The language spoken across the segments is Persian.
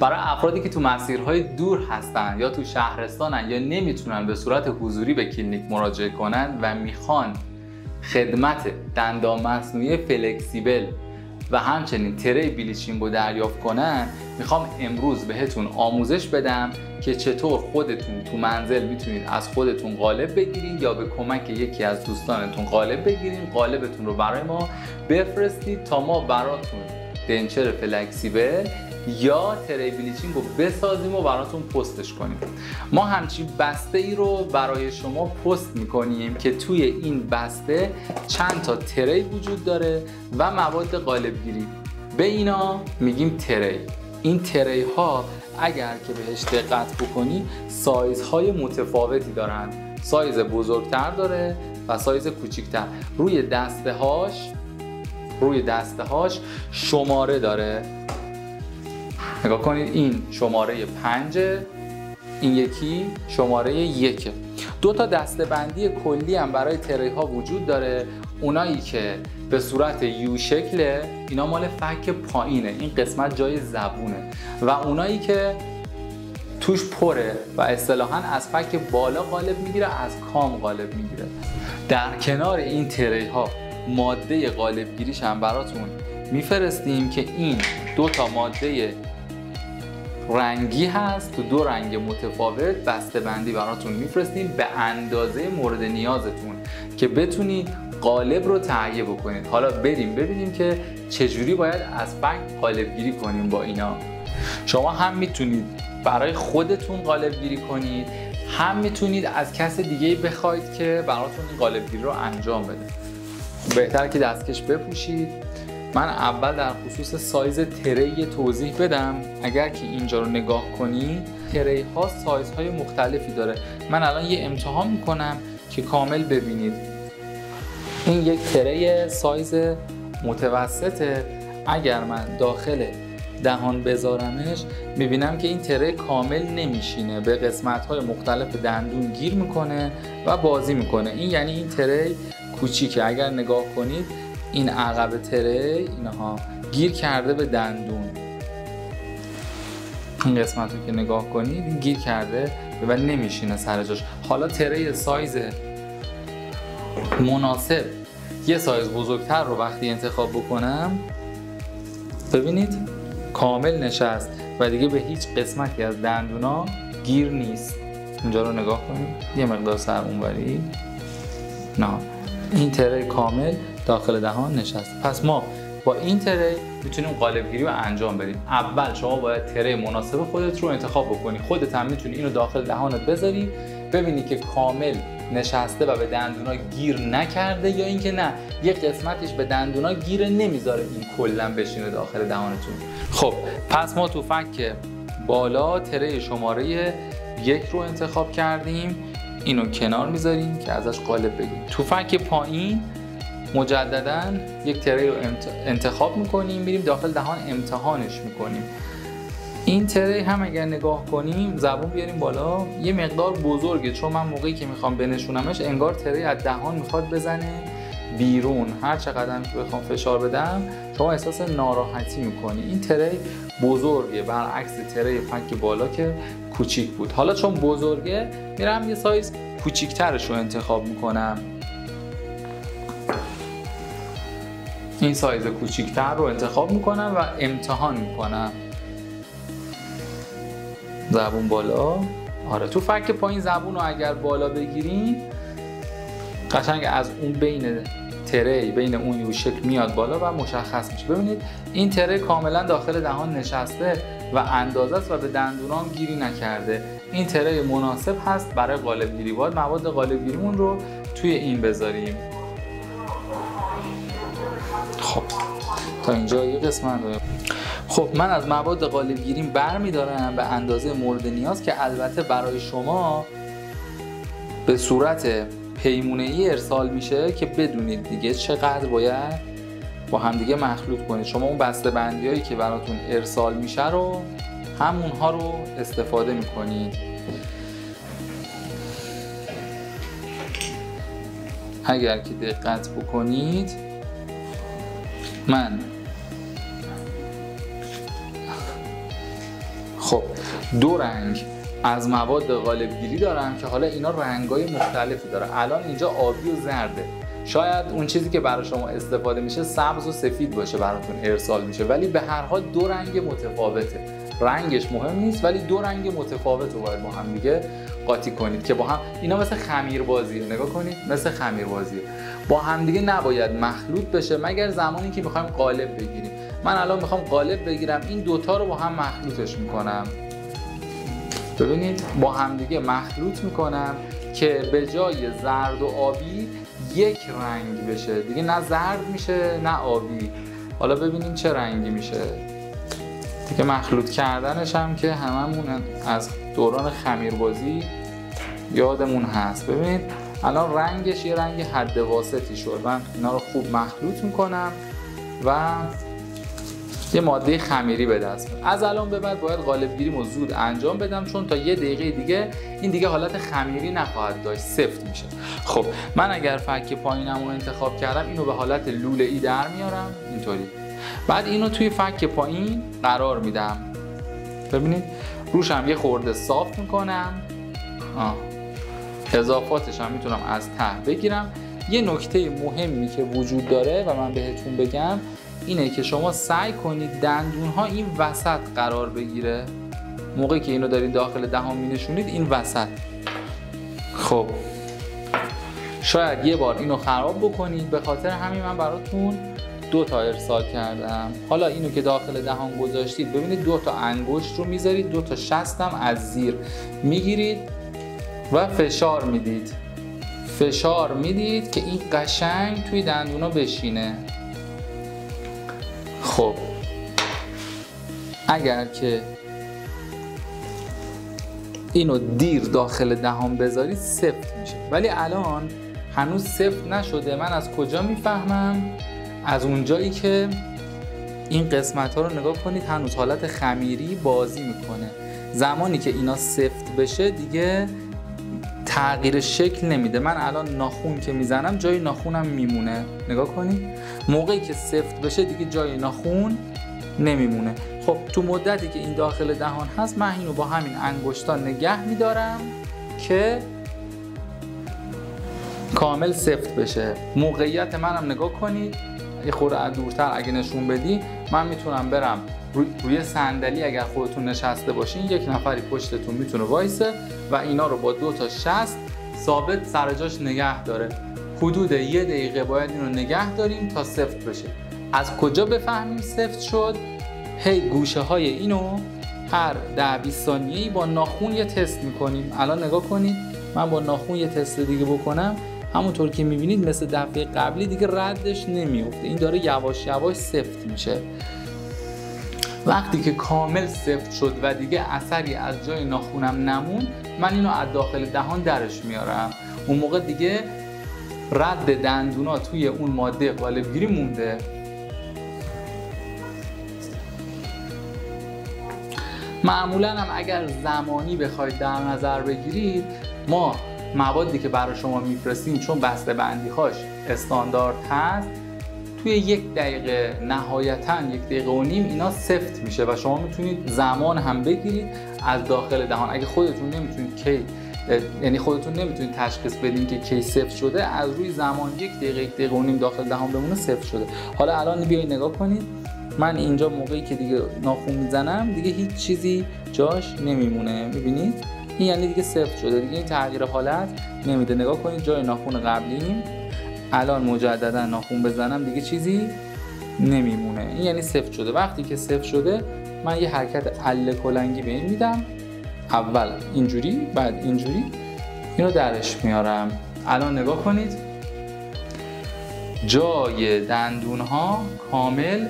برای افرادی که تو مسیرهای دور هستن یا تو شهرستانن یا نمیتونن به صورت حضوری به کلینیک مراجعه کنن و میخوان خدمت دندان مصنوعی فلکسیبل و همچنین تری بلیچینگ رو دریافت کنن، میخوام امروز بهتون آموزش بدم که چطور خودتون تو منزل میتونید از خودتون قالب بگیرید یا به کمک یکی از دوستانتون قالب بگیرید، قالبتون رو برای ما بفرستید تا ما براتون دنچر فلکسیبل یا تری بلیچینگ رو بسازیم و براتون پستش کنیم. ما همچین بسته ای رو برای شما پست میکنیم که توی این بسته چند تا تری وجود داره و مواد قالبگیری. به اینا میگیم تری. این تری ها اگر که بهش دقت بکنی سایزهای متفاوتی دارن، سایز بزرگتر داره و سایز کوچیکتر. روی دسته هاش شماره داره. نگاه کنید، این شماره 5، این یکی شماره 1. 2 تا دسته‌بندی کلی هم برای تری ها وجود داره. اونایی که به صورت یو شکله اینا مال فک پایینه، این قسمت جای زبونه، و اونایی که توش پره و اصطلاحاً از فک بالا قالب میگیره، از کام قالب میگیره. در کنار این تری ها ماده قالبگیریش هم براتون میفرستیم که این 2 تا ماده رنگی هست، تو 2 رنگ متفاوت بسته‌بندی براتون میفرستیم به اندازه مورد نیازتون که بتونید قالب رو تهیه بکنید. حالا بریم ببینیم که چجوری باید از فک قالب گیری کنیم با اینا. شما هم میتونید برای خودتون قالب گیری کنید، هم میتونید از کس دیگه بخواید که براتون این قالب گیری رو انجام بده. بهتره که دستکش بپوشید. من اول در خصوص سایز تری توضیح بدم. اگر که اینجا رو نگاه کنید، تری ها سایزهای مختلفی داره. من الان یه امتحان میکنم که کامل ببینید. این یک تری سایز متوسطه. اگر من داخل دهان بذارمش میبینم که این تری کامل نمیشینه، به قسمت‌های مختلف دندون گیر میکنه و بازی میکنه. این یعنی این تری کوچیکه. اگر نگاه کنید این عقب تری اینها گیر کرده به دندون. این قسمت رو که نگاه کنید این گیر کرده و نمیشینه سر جاش. حالا تری سایز مناسب، یه سایز بزرگتر رو وقتی انتخاب بکنم، ببینید کامل نشست و دیگه به هیچ قسمتی از دندونا گیر نیست. اینجا رو نگاه کنید، یه مقدار سر اونوری، نه، این تری کامل داخل دهان نشست. پس ما با این تری میتونیم قالب گیری رو انجام بدیم. اول شما باید تری مناسب خودت رو انتخاب بکنی. خودت هم میتونی اینو داخل دهانت بذاری، ببینی که کامل نشسته و به دندونا گیر نکرده یا اینکه نه یه قسمتش به دندونا گیر نمیذاره این کلا بشینه داخل دهانتون. خب پس ما تو فک بالا تری شماره 1 رو انتخاب کردیم، اینو کنار میذاریم که ازش قالب بگیریم. تو فک پایین مجددا یک تری رو انتخاب میکنیم، میریم داخل دهان امتحانش میکنیم. این تری هم اگر نگاه کنیم زبون بیاریم بالا، یه مقدار بزرگه، چون من موقعی که میخوام بنشونمش انگار تری از دهان میخواد بزنه بیرون. هر چقدر که بخوام فشار بدم شما احساس ناراحتی میکنی. این تری بزرگه برعکس تری فک بالا که کوچیک بود. حالا چون بزرگه میرم یه سایز کوچیکترش رو انتخاب میکنم. این سایز کوچیکتر رو انتخاب میکنم و امتحان میکنم. زبون بالا. آره تو فک پایین زبون رو اگر بالا بگیریم قشنگ از اون بین تری، بین اون یو شکل میاد بالا و مشخص میشه. ببینید این تری کاملا داخل دهان نشسته و اندازه است و به دندونام گیری نکرده. این تری مناسب هست برای قالب گیری. باید مواد قالب گیریمون رو توی این بذاریم. خب تا اینجا یه قسمت رو. خب من از مواد قالب گیریم برمی‌دارم به اندازه مورد نیاز که البته برای شما به صورت پیمونه‌ای ارسال میشه که بدونید دیگه چقدر باید با همدیگه مخلوط کنید. شما اون بسته‌بندی‌هایی که براتون ارسال میشه رو همونها رو استفاده میکنید. اگر که دقت بکنید خب 2 رنگ از مواد قالبگیری دارم که حالا اینا رنگ‌های مختلفی داره. الان اینجا آبی و زرده، شاید اون چیزی که برای شما استفاده میشه سبز و سفید باشه براتون ارسال میشه، ولی به هر حال 2 رنگ متفاوته. رنگش مهم نیست ولی 2 رنگ متفاوت رو باید با هم دیگه قاطی کنید که با هم اینا مثل خمیربازیه. نگاه کنید مثل خمیربازیه، با هم دیگه نباید مخلوط بشه مگر زمانی که میخوایم قالب بگیریم. من الان میخوام قالب بگیرم، این دوتا رو با هم مخلوطش میکنم. ببینید با هم دیگه مخلوط میکنم که به جای زرد و آبی یک رنگ بشه دیگه، نه زرد میشه نه آبی. حالا ببینیم چه رنگی میشه دیگه. مخلوط کردنش هم که هممون از دوران خمیربازی یادمون هست. ببینید الان رنگش یه رنگ حد واسطی شد. من اینا رو خوب مخلوط میکنم و یه ماده خمیری به دست میارم. از الان به بعد باید قالبگیریمو زود انجام بدم چون تا 1 دقیقه دیگه این دیگه حالت خمیری نخواهد داشت، سفت میشه. خب من اگر فک پایینم رو انتخاب کردم، اینو به حالت لوله‌ای در میارم اینطوری. بعد اینو توی فک پایین قرار میدم. ببینید روش هم یه خورده صاف میکنم. اضافاتش هم میتونم از ته بگیرم. یه نکته مهمی که وجود داره و من بهتون بگم اینه که شما سعی کنید دندون‌ها این وسط قرار بگیره. موقعی که اینو دارید داخل دهان می‌نشونید این وسط. خب شاید یه بار اینو خراب بکنید، به خاطر همین من براتون 2 تا ارسال کردم. حالا اینو که داخل دهان گذاشتید ببینید 2 تا انگشت رو میذارید، 2 تا شستم از زیر میگیرید و فشار میدید. فشار میدید که این قشنگ توی دندونا بشینه. خب اگر که اینو دیر داخل دهان بذارید سفت میشه، ولی الان هنوز سفت نشده. من از کجا میفهمم؟ از اونجایی که این قسمت ها رو نگاه کنید هنوز حالت خمیری بازی میکنه. زمانی که اینا سفت بشه دیگه تغییر شکل نمیده. من الان ناخون که میزنم جای ناخونم میمونه. نگاه کنید موقعی که سفت بشه دیگه جای ناخون نمیمونه. خب تو مدتی که این داخل دهان هست من اینو با همین انگشتا نگه میدارم که کامل سفت بشه. موقعیت منم نگاه کنید یه خورده دورتر اگه نشون بدی، من میتونم برم روی صندلی. اگر خودتون نشسته باشین 1 نفری پشتتون میتونه وایسه و اینا رو با 2 تا شست ثابت سر جاش نگه داره. حدود 1 دقیقه باید اینو نگه داریم تا سفت بشه. از کجا بفهمیم سفت شد؟ هی گوشه های اینو هر 10-20 ثانیه‌ای با ناخون یه تست میکنیم. الان نگاه کنید من با ناخون یه تست دیگه بکنم، همونطور که میبینید مثل دفعه قبلی دیگه ردش نمیفته. این داره یواش یواش سفت میشه. وقتی که کامل سفت شد و دیگه اثری از جای ناخونم نمون، من اینو از داخل دهان درش میارم. اون موقع دیگه رد دندونا توی اون ماده قالبگیری مونده. معمولا هم اگر زمانی بخواید در نظر بگیرید، ما موادی که برای شما میفرستیم چون بسته بندی هاش استاندارد هست، توی 1 دقیقه نهایتاً 1 دقیقه و نیم اینا سفت میشه و شما میتونید زمان هم بگیرید از داخل دهان. اگه خودتون نمیتونید تشخیص بدین که کی سفت شده، از روی زمان 1 دقیقه 1 دقیقه و نیم داخل دهان بمونه سفت شده. حالا الان بیاید نگاه کنید، من اینجا موقعی که دیگه ناخون میزنم دیگه هیچ چیزی جاش نمیمونه. میبینید این یعنی دیگه سفت شده، دیگه این تغییر حالت نمیده. نگاه کنید جای ناخون قبلیم، الان مجددا ناخون بزنم دیگه چیزی نمیمونه. این یعنی سفت شده. وقتی که سفت شده من یه حرکت اله کلنگی به این میدم، اول اینجوری بعد اینجوری اینو درش میارم. الان نگاه کنید جای دندون ها کامل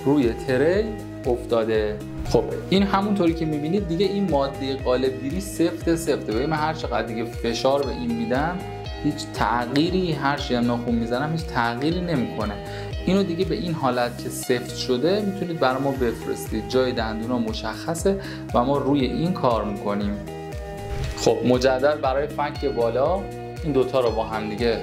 روی تری افتاده. خب این همونطوری که میبینید دیگه این ماده قالبگیری سفته. ببین من هر چقدر دیگه فشار به این میدم هیچ تغییری، هر چی هم ناخون میزنم هیچ تغییری نمیکنه. اینو دیگه به این حالت که سفت شده میتونید برای ما بفرستید. جای دندونا مشخصه و ما روی این کار میکنیم. خب مجدد برای فک بالا این دوتا رو با هم دیگه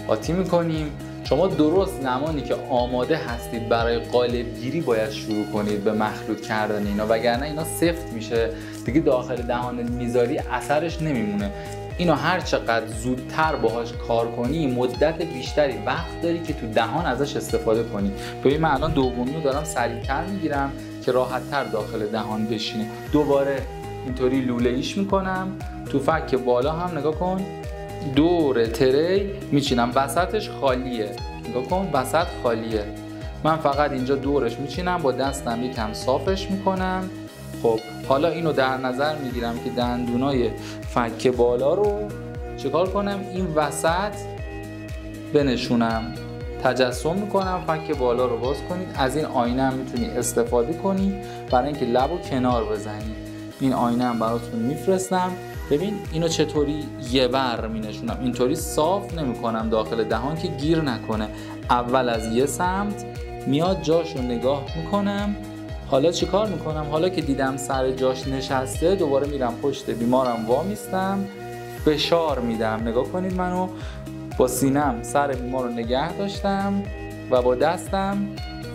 قاطی میکنیم. شما درست زمانی که آماده هستید برای قالب گیری باید شروع کنید به مخلوط کردن اینا، وگرنه اینا سفت میشه دیگه، داخل دهانت میذاری اثرش نمیمونه. اینو هر چقدر زودتر باهاش کار کنی مدت بیشتری وقت داری که تو دهان ازش استفاده کنی. ببین من الان دومی رو دارم سریعتر میگیرم که راحتتر داخل دهان بشینه. دوباره اینطوری لوله ایش میکنم، تو فک بالا هم نگاه کن دور تری میچینم، وسطش خالیه، نگاه کن وسط خالیه. من فقط اینجا دورش میچینم، با دستم یکم صافش میکنم. خب حالا اینو در نظر میگیرم که دندونای فک بالا رو چیکار کنم، این وسط بنشونم، تجسم میکنم. فک بالا رو باز کنید. از این آینه هم میتونی استفاده کنی برای اینکه لبو کنار بزنی. این آینه هم براتون میفرستم. ببین اینو چطوری یه بر می نشونم، اینطوری صاف نمی کنم داخل دهان که گیر نکنه. اول از یه سمت میاد جاش رو نگاه میکنم. حالا چی کار میکنم؟ حالا که دیدم سر جاش نشسته دوباره میرم پشت بیمارم وا میستم، فشار میدم. نگاه کنید منو با سینم سر بیمار رو نگه داشتم و با دستم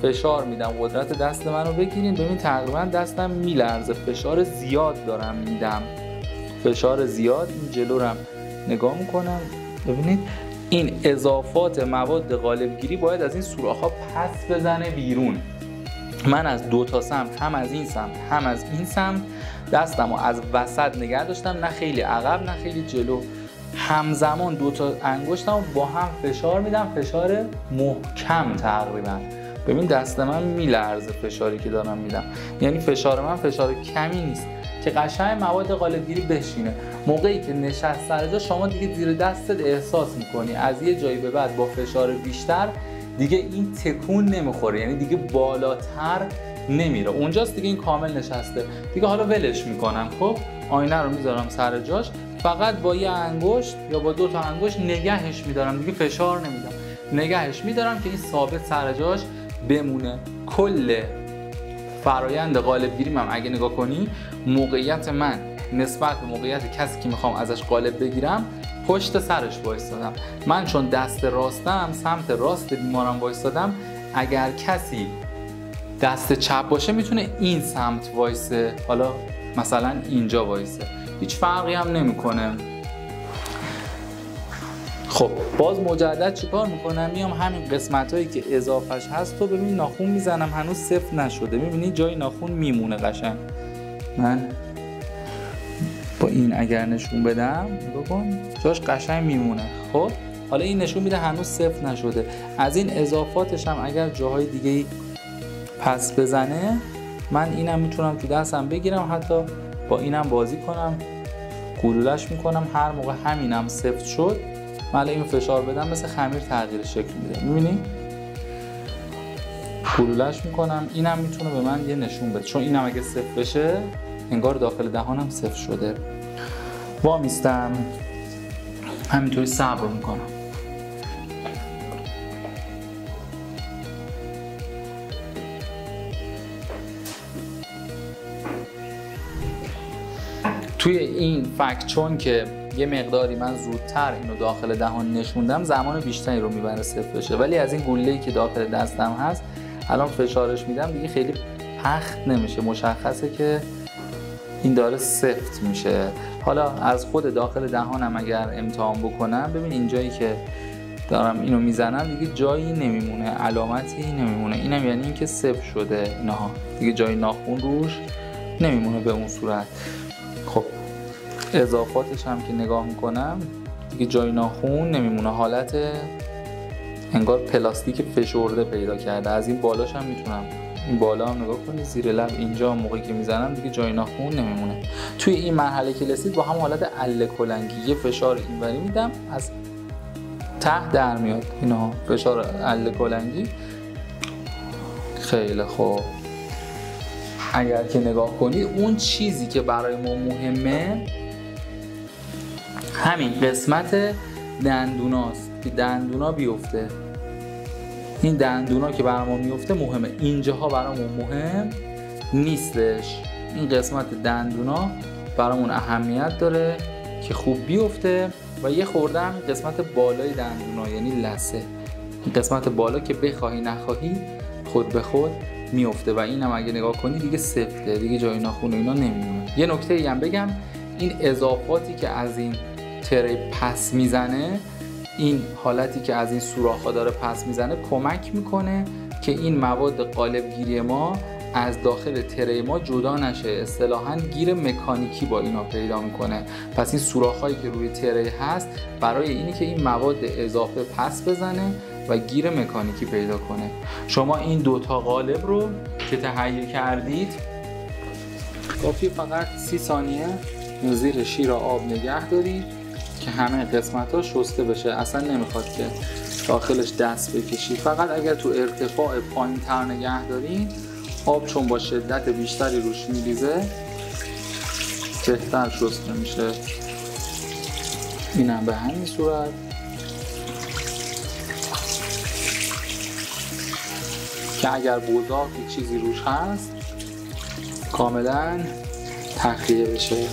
فشار میدم. قدرت دست منو بگیرین. ببین تقریبا دستم میلرزه، فشار زیاد دارم میدم، فشار زیاد. این جلو رم نگاه میکنم. ببینید این اضافات مواد قالبگیری باید از این سوراخ ها پس بزنه بیرون. من از دو تا سمت، هم از این سمت هم از این سمت، دستم رو از وسط نگه داشتم، نه خیلی عقب نه خیلی جلو. همزمان دو تا انگشتم رو با هم فشار میدم، فشار محکم تقریبا. ببین دست من میلرزه فشاری که دارم میدم، یعنی فشار من فشار کمی نیست که قشنگ مواد قالبگیری بشینه. موقعی که نشست سر جا شما دیگه زیر دستت احساس میکنی از یه جایی به بعد با فشار بیشتر دیگه این تکون نمیخوره، یعنی دیگه بالاتر نمیره. اونجاست دیگه این کامل نشسته دیگه. حالا ولش میکنم. خب آینه رو میذارم سر جاش، فقط با یه انگشت یا با دو تا انگشت نگهش میدارم، دیگه فشار نمیدم، نگهش میدارم که این ثابت سر جاش بمونه. کل فرایند قالبگیری من اگه نگاه کنی، موقعیت من نسبت به موقعیت کسی که میخوام ازش قالب بگیرم پشت سرش وایستادم. من چون دست راستم سمت راست بیمارم وایستادم، اگر کسی دست چپ باشه میتونه این سمت وایسه، حالا مثلا اینجا وایسه، هیچ فرقی هم نمیکنه. خب باز مجدد چیکار میکنم؟ میام همین قسمت هایی که اضافهش هست تو ببین ناخون میزنم، هنوز سفت نشده، میبینی جای ناخون میمونه قشنگ. من با این اگر نشون بدم نگاه کن جاش قشنگ میمونه. خب حالا این نشون میده هنوز سفت نشده. از این اضافاتش هم اگر جاهای دیگه پس بزنه من اینم میتونم تو دستم بگیرم، حتی با اینم بازی کنم، گلولش میکنم. هر موقع همینم سفت شد من این فشار بدم مثل خمیر تغییر شکل میده، میبینی؟ گلولش میکنم. اینم میتونه به من یه نشون بده، چون اینم اگه سفت بشه انگار داخل دهانم سفت شده. وا میستم، همینطوری صبر میکنم. توی این فک چون که یه مقداری من زودتر اینو داخل دهان نشوندم، زمان بیشتری رو میبره سفت بشه، ولی از این گله‌ای که داخل دستم هست الان فشارش میدم دیگه خیلی پخت نمیشه، مشخصه که این داره سفت میشه. حالا از خود داخل دهانم اگر امتحان بکنم، ببین این جایی که دارم اینو میزنم دیگه جایی نمیمونه، علامتی نمیمونه. اینم یعنی اینکه سفت شده اینها، دیگه جای ناخون روش نمیمونه به اون صورت. خب اضافاتش هم که نگاه میکنم دیگه جای ناخون نمیمونه، حالت انگار پلاستیک فشرده پیدا کرده. از این بالاش هم میتونم، این بالا هم نگاه کنید زیر لب اینجا موقعی که میزنم دیگه جای ناخون نمیمونه. توی این مرحله که رسید با هم حالت اله کلنگی یه فشار اینوری میدم، از ته در میاد اینا، فشار اله کلنگی. خیلی خوب. اگر که نگاه کنید اون چیزی که برای ما مهمه همین قسمت دندوناست که دندونا بیفته. این دندونا که برای ما میفته مهمه، اینجاها برامون مهم نیستش. این قسمت دندونا برامون اهمیت داره که خوب بیفته و یه خورده هم قسمت بالای دندونا یعنی لثه این قسمت بالا که بخواهی نخواهی خود به خود میفته و اینم اگه نگاه کنی دیگه سفته، دیگه جای ناخن و اینا نمیمونه. یه نکته ای هم بگم، این اضافاتی که از این تری پس میزنه، این حالتی که از این سوراخ‌ها داره پس میزنه کمک میکنه که این مواد قالبگیری ما از داخل تری ما جدا نشه. اصطلاحاً گیر مکانیکی با اینا پیدا میکنه. پس این سوراخ‌هایی که روی تری هست برای اینی که این مواد اضافه پس بزنه و گیر مکانیکی پیدا کنه. شما این دوتا قالب رو که تهیه کردید کافی فقط 30 ثانیه زیر شیر آب نگه دارید که همه قسمت‌ها شسته بشه. اصلا نمیخواد که داخلش دست بکشید. فقط اگر تو ارتفاع پایین‌تر نگه دارید، آب چون با شدت بیشتری روش میریزه بهتر شسته میشه. اینم به همین صورت. که اگر بزاق چیزی روش هست کاملا تخلیه بشه.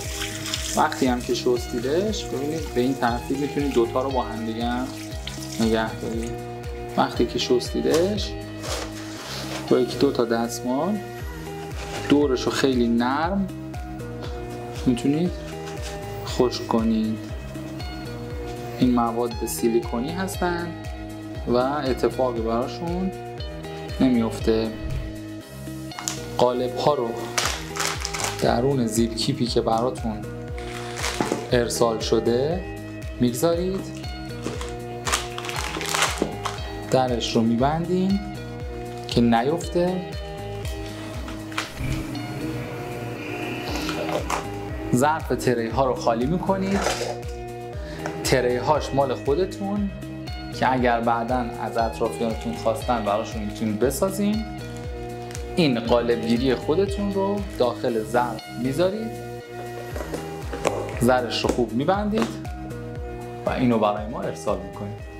وقتی هم که شستیدش ببینید به این ترتیب میتونید دوتا رو با هم دیگه نگه دارید. وقتی که شستیدش با یکی دوتا دستمال دورش رو خیلی نرم میتونید خشک کنید. این مواد سیلیکونی هستن و اتفاقی براشون نمیفته. قالب ها رو درون زیپ کیپی که براتون ارسال شده میگذارید، درش رو میبندین که نیفته. ظرف تری ها رو خالی میکنید. تری هاش مال خودتون که اگر بعداً از اطرافیانتون خواستن براشون میتونید بسازین. این قالبگیری خودتون رو داخل ظرف میذارید، ظرفش رو خوب میبندید و اینو برای ما ارسال میکنید.